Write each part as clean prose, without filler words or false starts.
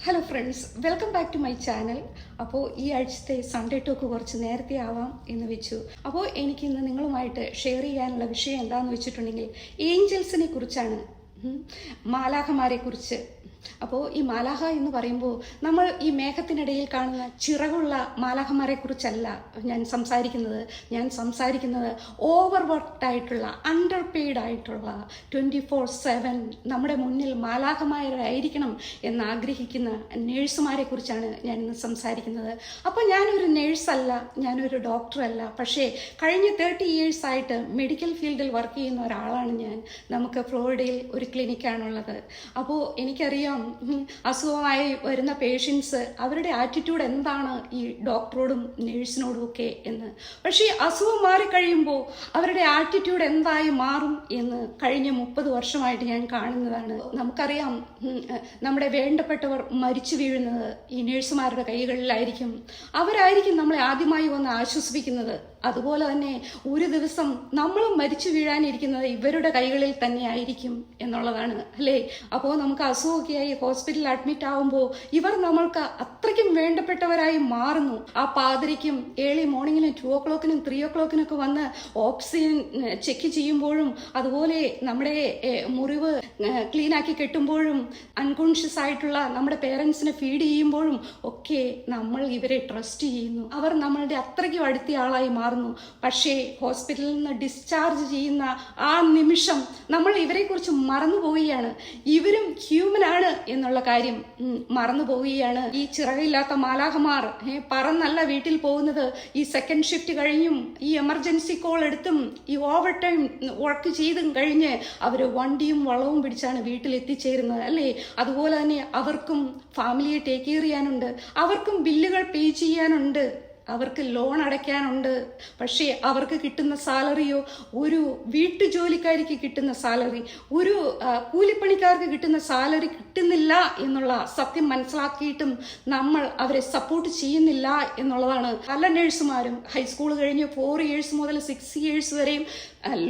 Hello friends, welcome back to my channel. അപ്പോൾ ഈ ആഴ്ചത്തെ സൺഡേ ടോക്ക് കുറച്ച് നേരത്തെ ആവാം എന്ന് വെച്ചു. അപ്പോൾ എനിക്കിന്ന് നിങ്ങളുമായിട്ട് ഷെയർ ചെയ്യാനുള്ള വിഷയം എന്താണെന്ന് വെച്ചിട്ടുണ്ടെങ്കിൽ ഏഞ്ചൽസിനെ കുറിച്ചാണ്, മാലാഖമാരെ കുറിച്ച്. അപ്പോൾ ഈ മാലാഖ എന്ന് പറയുമ്പോൾ നമ്മൾ ഈ മേഘത്തിനിടയിൽ കാണുന്ന ചിറകുള്ള മാലാഖമാരെ കുറിച്ചല്ല ഞാൻ സംസാരിക്കുന്നത് ഓവർ വർക്ക്ഡ് അണ്ടർ പെയ്ഡ് ആയിട്ടുള്ള 24/7 നമ്മുടെ മുന്നിൽ മാലാഖമാരായിരിക്കണം എന്നാഗ്രഹിക്കുന്ന നേഴ്സുമാരെ കുറിച്ചാണ് ഞാൻ ഇന്ന് സംസാരിക്കുന്നത്. അപ്പോൾ ഞാനൊരു നേഴ്സല്ല, ഞാനൊരു ഡോക്ടറല്ല, പക്ഷേ കഴിഞ്ഞ 30 years ആയിട്ട് മെഡിക്കൽ ഫീൽഡിൽ വർക്ക് ചെയ്യുന്ന ഒരാളാണ് ഞാൻ. നമുക്ക് ഫ്ലോറിഡയിൽ ഒരു ക്ലിനിക്കാണുള്ളത്. അപ്പോൾ എനിക്കറിയാം അസുഖമായി വരുന്ന പേഷ്യൻസ് അവരുടെ ആറ്റിറ്റ്യൂഡ് എന്താണ് ഈ ഡോക്ടറോടും നേഴ്സിനോടും ഒക്കെ എന്ന്. പക്ഷേ അസുഖം മാറിക്കഴിയുമ്പോൾ അവരുടെ ആറ്റിറ്റ്യൂഡ് എന്തായി മാറും എന്ന് കഴിഞ്ഞ 30 വർഷമായിട്ട് ഞാൻ കാണുന്നതാണ്. നമുക്കറിയാം, നമ്മുടെ വേണ്ടപ്പെട്ടവർ മരിച്ചു വീഴുന്നത് ഈ നേഴ്സുമാരുടെ കൈകളിലായിരിക്കും. അവരായിരിക്കും നമ്മളെ ആദ്യമായി വന്ന് ആശ്വസിപ്പിക്കുന്നത്. അതുപോലെ തന്നെ ഒരു ദിവസം നമ്മളും മരിച്ചു വീഴാനിരിക്കുന്നത് ഇവരുടെ കൈകളിൽ തന്നെ ആയിരിക്കും എന്നുള്ളതാണ്, അല്ലേ? അപ്പോൾ നമുക്ക് അസുഖമൊക്കെയായി ഹോസ്പിറ്റലിൽ അഡ്മിറ്റ് ആവുമ്പോൾ ഇവർ നമ്മൾക്ക് അത്രയ്ക്കും വേണ്ടപ്പെട്ടവരായി മാറുന്നു. ആ പാതിരിക്കും ഏർലി മോർണിംഗിലും 2 o'clock 3 o'clock വന്ന് ഓക്സിജൻ ചെക്ക് ചെയ്യുമ്പോഴും, അതുപോലെ നമ്മുടെ മുറിവ് ക്ലീനാക്കി കെട്ടുമ്പോഴും, അൺകോൺഷ്യസ് ആയിട്ടുള്ള നമ്മുടെ പേരൻസിനെ ഫീഡ് ചെയ്യുമ്പോഴും ഒക്കെ നമ്മൾ ഇവരെ ട്രസ്റ്റ് ചെയ്യുന്നു. അവർ നമ്മളുടെ അത്രയ്ക്കും അടുത്ത ആളായി മാറുന്നു. പക്ഷേ ഹോസ്പിറ്റലിൽ നിന്ന് ഡിസ്ചാർജ് ചെയ്യുന്ന ആ നിമിഷം നമ്മൾ ഇവരെ കുറിച്ച് മറന്നു പോവുകയാണ്. ഇവരും ഹ്യൂമൻ ആണ് എന്നുള്ള കാര്യം മറന്നു പോവുകയാണ്. ഈ ചിറകില്ലാത്ത മാലാഖമാർ പറന്നല്ല വീട്ടിൽ പോകുന്നത്. ഈ സെക്കൻഡ് ഷിഫ്റ്റ് കഴിഞ്ഞും ഈ എമർജൻസി കോൾ എടുത്തും ഈ ഓവർ ടൈം വർക്ക് ചെയ്തും കഴിഞ്ഞ് അവർ വണ്ടിയും വളവും പിടിച്ചാണ് വീട്ടിൽ എത്തിച്ചേരുന്നത്, അല്ലേ? അതുപോലെ തന്നെ അവർക്കും ഫാമിലിയെ ടേക്ക് കെയർ ചെയ്യാനുണ്ട്, അവർക്കും ബില്ലുകൾ പേ ചെയ്യാനുണ്ട്, അവർക്ക് ലോൺ അടയ്ക്കാനുണ്ട്. പക്ഷേ അവർക്ക് കിട്ടുന്ന സാലറിയോ ഒരു വീട്ടുജോലിക്കാരിക്ക് കിട്ടുന്ന സാലറി, ഒരു കൂലിപ്പണിക്കാർക്ക് കിട്ടുന്ന സാലറി കിട്ടുന്നില്ല എന്നുള്ള സത്യം മനസ്സിലാക്കിയിട്ടും നമ്മൾ അവരെ സപ്പോർട്ട് ചെയ്യുന്നില്ല എന്നുള്ളതാണ്. പല നഴ്സുമാരും ഹൈസ്കൂൾ കഴിഞ്ഞ് 4 years മുതൽ 6 years വരെയും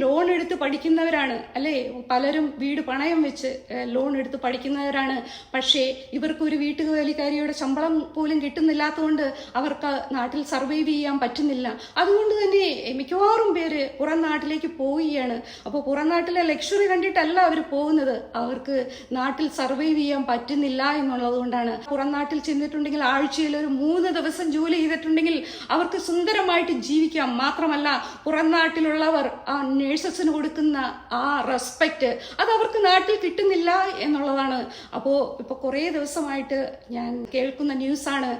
ലോൺ എടുത്ത് പഠിക്കുന്നവരാണ്, അല്ലേ? പലരും വീട് പണയം വെച്ച് ലോൺ എടുത്ത് പഠിക്കുന്നവരാണ്. പക്ഷേ ഇവർക്കൊരു വീട്ടുജോലിക്കാരിയുടെ ശമ്പളം പോലും കിട്ടുന്നില്ലാത്തതുകൊണ്ട് അവർക്ക് നാട്ടിൽ സർവൈവ് ചെയ്യാൻ പറ്റുന്നില്ല. അതുകൊണ്ട് തന്നെ മിക്കവാറും പേര് പുറം നാട്ടിലേക്ക് പോവുകയാണ്. അപ്പോൾ പുറം നാട്ടിലെ ലക്ഷറി കണ്ടിട്ടല്ല അവർ പോകുന്നത്, അവർക്ക് നാട്ടിൽ സർവൈവ് ചെയ്യാൻ പറ്റുന്നില്ല എന്നുള്ളത് കൊണ്ടാണ്. പുറം നാട്ടിൽ ചെന്നിട്ടുണ്ടെങ്കിൽ ആഴ്ചയിൽ ഒരു 3 ദിവസം ജോലി ചെയ്തിട്ടുണ്ടെങ്കിൽ അവർക്ക് സുന്ദരമായിട്ട് ജീവിക്കാം. മാത്രമല്ല പുറം നാട്ടിലുള്ളവർ ആ നേഴ്സസിന് കൊടുക്കുന്ന ആ റെസ്പെക്റ്റ് അത് അവർക്ക് നാട്ടിൽ കിട്ടുന്നില്ല എന്നുള്ളതാണ്. അപ്പോൾ ഇപ്പോൾ കുറേ ദിവസമായിട്ട് ഞാൻ കേൾക്കുന്ന ന്യൂസാണ്,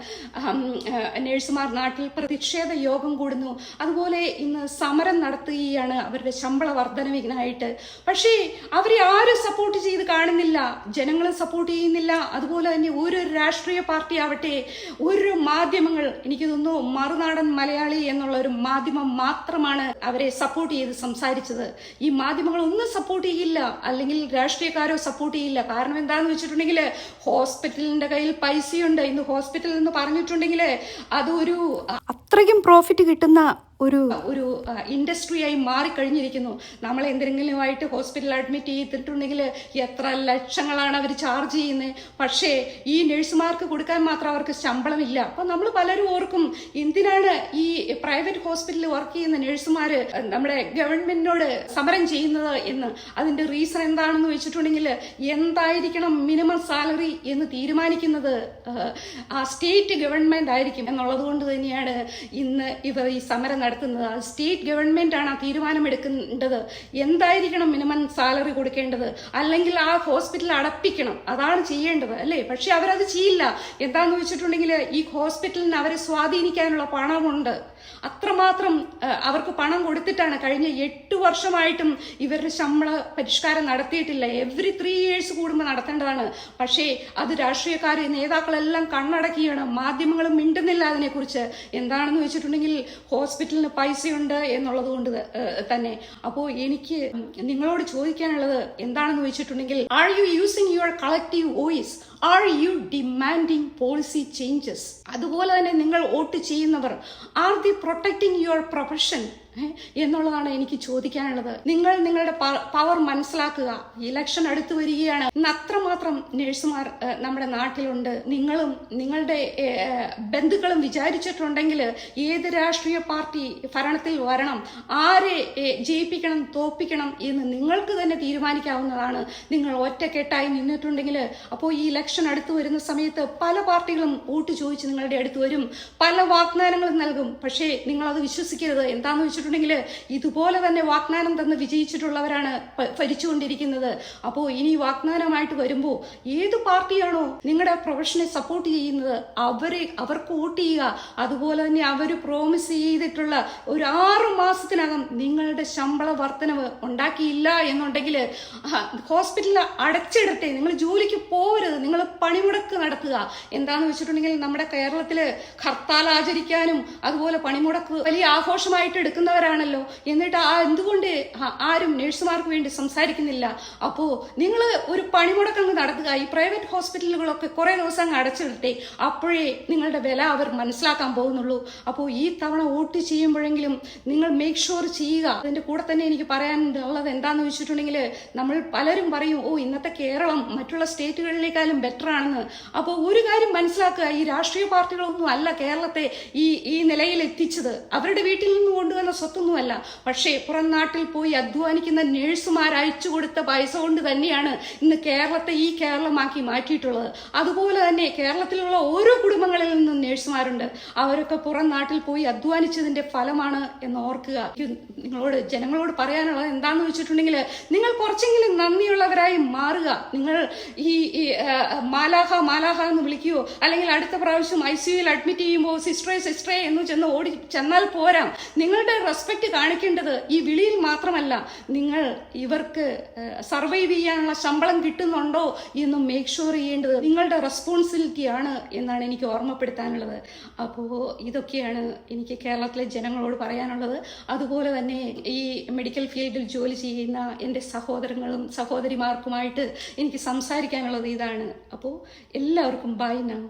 നേഴ്സുമാർ നാട്ടിൽ പ്രതിഷേധ യോഗം കൂടുന്നു, അതുപോലെ ഇന്ന് സമരം നടത്തുകയാണ് അവരുടെ ശമ്പള വർധനവിനായിട്ട്. പക്ഷേ അവരെ ആരും സപ്പോർട്ട് ചെയ്ത് കാണുന്നില്ല, ജനങ്ങളും സപ്പോർട്ട് ചെയ്യുന്നില്ല. അതുപോലെ തന്നെ ഒരു രാഷ്ട്രീയ പാർട്ടി ആവട്ടെ, ഒരു മാധ്യമങ്ങൾ, എനിക്ക് തോന്നുന്നു മറുനാടൻ മലയാളി എന്നുള്ള ഒരു മാധ്യമം മാത്രമാണ് അവരെ സപ്പോർട്ട് ചെയ്ത് സംസാരിച്ചത്. ഈ മാധ്യമങ്ങൾ ഒന്നും സപ്പോർട്ട് ചെയ്യില്ല, അല്ലെങ്കിൽ രാഷ്ട്രീയക്കാരോ സപ്പോർട്ട് ചെയ്യില്ല. കാരണം എന്താണെന്ന് വെച്ചിട്ടുണ്ടെങ്കിൽ ഹോസ്പിറ്റലിന്റെ കയ്യിൽ പൈസയുണ്ട്. ഇന്ന് ഹോസ്പിറ്റൽ എന്ന് പറഞ്ഞിട്ടുണ്ടെങ്കിൽ അതൊരു അത്രയ്ക്കും പ്രോഫിറ്റ് കിട്ടുന്ന ഒരു ഇൻഡസ്ട്രിയായി മാറിക്കഴിഞ്ഞിരിക്കുന്നു. നമ്മൾ എന്തെങ്കിലുമായിട്ട് ഹോസ്പിറ്റലിൽ അഡ്മിറ്റ് ചെയ്തിട്ടുണ്ടെങ്കിൽ എത്ര ലക്ഷങ്ങളാണ് അവർ ചാർജ് ചെയ്യുന്നത്. പക്ഷേ ഈ നഴ്സുമാർക്ക് കൊടുക്കാൻ മാത്രം അവർക്ക് ശമ്പളമില്ല. അപ്പോൾ നമ്മൾ പലരും ഓർക്കും, എന്തിനാണ് ഈ പ്രൈവറ്റ് ഹോസ്പിറ്റലിൽ വർക്ക് ചെയ്യുന്ന നഴ്സുമാർ നമ്മുടെ ഗവൺമെന്റിനോട് സമരം ചെയ്യുന്നത് എന്ന്. അതിന്റെ റീസൺ എന്താണെന്ന് വെച്ചിട്ടുണ്ടെങ്കിൽ, എന്തായിരിക്കണം മിനിമം സാലറി എന്ന് തീരുമാനിക്കുന്നത് ആ സ്റ്റേറ്റ് ഗവൺമെന്റ് ആയിരിക്കും എന്നുള്ളത് കൊണ്ട് തന്നെയാണ് ഇന്ന് ഇവർ ഈ സമരം നടത്തുന്നത്. സ്റ്റേറ്റ് ഗവൺമെന്റ് ആണ് ആ തീരുമാനം എടുക്കേണ്ടത്, എന്തായിരിക്കണം മിനിമം സാലറി കൊടുക്കേണ്ടത്, അല്ലെങ്കിൽ ആ ഹോസ്പിറ്റൽ അടപ്പിക്കണം, അതാണ് ചെയ്യേണ്ടത്, അല്ലേ? പക്ഷെ അവരത് ചെയ്യില്ല. എന്താന്ന് വെച്ചിട്ടുണ്ടെങ്കിൽ ഈ ഹോസ്പിറ്റലിന് അവരെ സ്വാധീനിക്കാനുള്ള പണമുണ്ട്. അത്രമാത്രം അവർക്ക് പണം കൊടുത്തിട്ടാണ് കഴിഞ്ഞ 8 വർഷമായിട്ടും ഇവരുടെ ശമ്പള പരിഷ്കാരം നടത്തിയിട്ടില്ല. എവറി 3 years കൂടുമ്പോൾ നടത്തേണ്ടതാണ്. പക്ഷേ അത് രാഷ്ട്രീയക്കാർ, നേതാക്കളെല്ലാം കണ്ണടക്കിയാണ്, മാധ്യമങ്ങളും മിണ്ടുന്നില്ല അതിനെക്കുറിച്ച്. എന്താണെന്ന് വെച്ചിട്ടുണ്ടെങ്കിൽ ഹോസ്പിറ്റലിന് പൈസയുണ്ട് എന്നുള്ളത് കൊണ്ട് തന്നെ. അപ്പോൾ എനിക്ക് നിങ്ങളോട് ചോദിക്കാനുള്ളത് എന്താണെന്ന് വെച്ചിട്ടുണ്ടെങ്കിൽ, are you using your collective voice? Are you demanding policy changes? അതുപോലെ തന്നെ നിങ്ങൾ വോട്ട് ചെയ്യുന്നവർ, are the protecting your profession? എന്നുള്ളതാണ് എനിക്ക് ചോദിക്കാനുള്ളത്. നിങ്ങൾ നിങ്ങളുടെ പവർ മനസ്സിലാക്കുക. ഇലക്ഷൻ അടുത്ത് വരികയാണ്. ഇന്ന് അത്രമാത്രം നഴ്സുമാർ നമ്മുടെ നാട്ടിലുണ്ട്. നിങ്ങളും നിങ്ങളുടെ ബന്ധുക്കളും വിചാരിച്ചിട്ടുണ്ടെങ്കിൽ ഏത് രാഷ്ട്രീയ പാർട്ടി ഭരണത്തിൽ വരണം, ആരെ ജയിപ്പിക്കണം തോപ്പിക്കണം എന്ന് നിങ്ങൾക്ക് തന്നെ തീരുമാനിക്കാവുന്നതാണ്. നിങ്ങൾ ഒറ്റക്കെട്ടായി നിന്നിട്ടുണ്ടെങ്കിൽ അപ്പോൾ ഈ ഇലക്ഷൻ അടുത്ത് വരുന്ന സമയത്ത് പല പാർട്ടികളും വോട്ട് ചോദിച്ച് നിങ്ങളുടെ അടുത്ത് വരും, പല വാഗ്ദാനങ്ങളും നൽകും. പക്ഷേ നിങ്ങളത് വിശ്വസിക്കരുത്. എന്താണെന്ന് വെച്ചിട്ടുണ്ടെങ്കിൽ ഇതുപോലെ തന്നെ വാഗ്ദാനം തന്ന് വിജയിച്ചിട്ടുള്ളവരാണ് ഭരിച്ചുകൊണ്ടിരിക്കുന്നത്. അപ്പോൾ ഇനി വാഗ്ദാനമായിട്ട് വരുമ്പോൾ ഏത് പാർട്ടിയാണോ നിങ്ങളുടെ പ്രൊഫഷനെ സപ്പോർട്ട് ചെയ്യുന്നത് അവർക്ക് വോട്ട് ചെയ്യുക. അതുപോലെ തന്നെ അവർ പ്രോമിസ് ചെയ്തിട്ടുള്ള ഒരു 6 മാസത്തിനകം നിങ്ങളുടെ ശമ്പള വർധനവ് ഉണ്ടാക്കിയില്ല എന്നുണ്ടെങ്കിൽ ഹോസ്പിറ്റലിൽ അടച്ചിടട്ടെ. നിങ്ങൾ ജോലിക്ക് പോകരുത്, നിങ്ങൾ പണിമുടക്ക് നടത്തുക. എന്താണെന്ന് വെച്ചിട്ടുണ്ടെങ്കിൽ നമ്മുടെ കേരളത്തിൽ ഹർത്താൽ ആചരിക്കാനും അതുപോലെ പണിമുടക്ക് വലിയ ആഘോഷമായിട്ട് എടുക്കുന്നവരാണല്ലോ. എന്നിട്ട് എന്തുകൊണ്ട് ആരും നഴ്സുമാർക്ക് വേണ്ടി സംസാരിക്കുന്നില്ല? അപ്പോൾ നിങ്ങൾ ഒരു പണിമുടക്കങ്ങ് നടത്തുക. ഈ പ്രൈവറ്റ് ഹോസ്പിറ്റലുകളൊക്കെ കുറെ ദിവസം അങ്ങ് അടച്ചിടട്ടെ. അപ്പോഴേ നിങ്ങളുടെ വില അവർ മനസ്സിലാക്കാൻ പോകുന്നുള്ളൂ. അപ്പോൾ ഈ തവണ വോട്ട് ചെയ്യുമ്പോഴെങ്കിലും നിങ്ങൾ മേക്ക് ഷുവർ ചെയ്യുക. അതിന്റെ കൂടെ തന്നെ എനിക്ക് പറയാനുള്ളത് എന്താണെന്ന് വെച്ചിട്ടുണ്ടെങ്കിൽ നമ്മൾ പലരും പറയും, ഇന്നത്തെ കേരളം മറ്റുള്ള സ്റ്റേറ്റുകളിലേക്കാളും ബെറ്റർ ആണെന്ന്. അപ്പോൾ ഒരു കാര്യം മനസ്സിലാക്കുക, ഈ രാഷ്ട്രീയ പാർട്ടികളൊന്നും അല്ല കേരളത്തെ ഈ നിലയിൽ എത്തിച്ചത്. അവരുടെ വീട്ടിൽ നിന്ന് കൊണ്ടുവന്ന സ്വത്തൊന്നുമല്ല. പക്ഷേ പുറം നാട്ടിൽ പോയി അധ്വാനിക്കുന്ന നഴ്സുമാർ അയച്ചു കൊടുത്ത പൈസ കൊണ്ട് തന്നെയാണ് ഇന്ന് കേരളത്തെ ഈ കേരളമാക്കി മാറ്റിയിട്ടുള്ളത്. അതുപോലെ തന്നെ കേരളത്തിലുള്ള ഓരോ കുടുംബങ്ങളിൽ നിന്നും നഴ്സുമാരുണ്ട്. അവരൊക്കെ പുറം നാട്ടിൽ പോയി അധ്വാനിച്ചതിന്റെ ഫലമാണ് എന്ന് ഓർക്കുക. ജനങ്ങളോട് പറയാനുള്ളത് എന്താണെന്ന് വെച്ചിട്ടുണ്ടെങ്കിൽ നിങ്ങൾ കുറച്ചെങ്കിലും നന്ദിയുള്ളവരായി മാറുക. നിങ്ങൾ ഈ മാലാഹ എന്ന് വിളിക്കുകയോ അല്ലെങ്കിൽ അടുത്ത പ്രാവശ്യം ICUയിൽ അഡ്മിറ്റ് ചെയ്യുമ്പോൾ സിസ്റ്ററേ എന്ന് ചെന്നാൽ പോരാ. നിങ്ങളുടെ റെസ്പെക്ട് കാണിക്കേണ്ടത് ഈ വിളിയിൽ മാത്രമല്ല, നിങ്ങൾ ഇവർക്ക് സർവൈവ് ചെയ്യാനുള്ള ശമ്പളം കിട്ടുന്നുണ്ടോ എന്ന് മേക്ക് ഷുവർ ചെയ്യേണ്ടത് നിങ്ങളുടെ റെസ്പോൺസിബിലിറ്റി ആണ് എന്നാണ് എനിക്ക് ഓർമ്മപ്പെടുത്താനുള്ളത്. അപ്പോൾ ഇതൊക്കെയാണ് എനിക്ക് കേരളത്തിലെ ജനങ്ങളോട് പറയാനുള്ളത്. അതുപോലെ തന്നെ ഈ മെഡിക്കൽ ഫീൽഡിൽ ജോലി ചെയ്യുന്ന എൻ്റെ സഹോദരങ്ങളും സഹോദരിമാർക്കുമായിട്ട് എനിക്ക് സംസാരിക്കാനുള്ളത് ഇതാണ്. അപ്പോൾ എല്ലാവർക്കും ബൈ നൗ.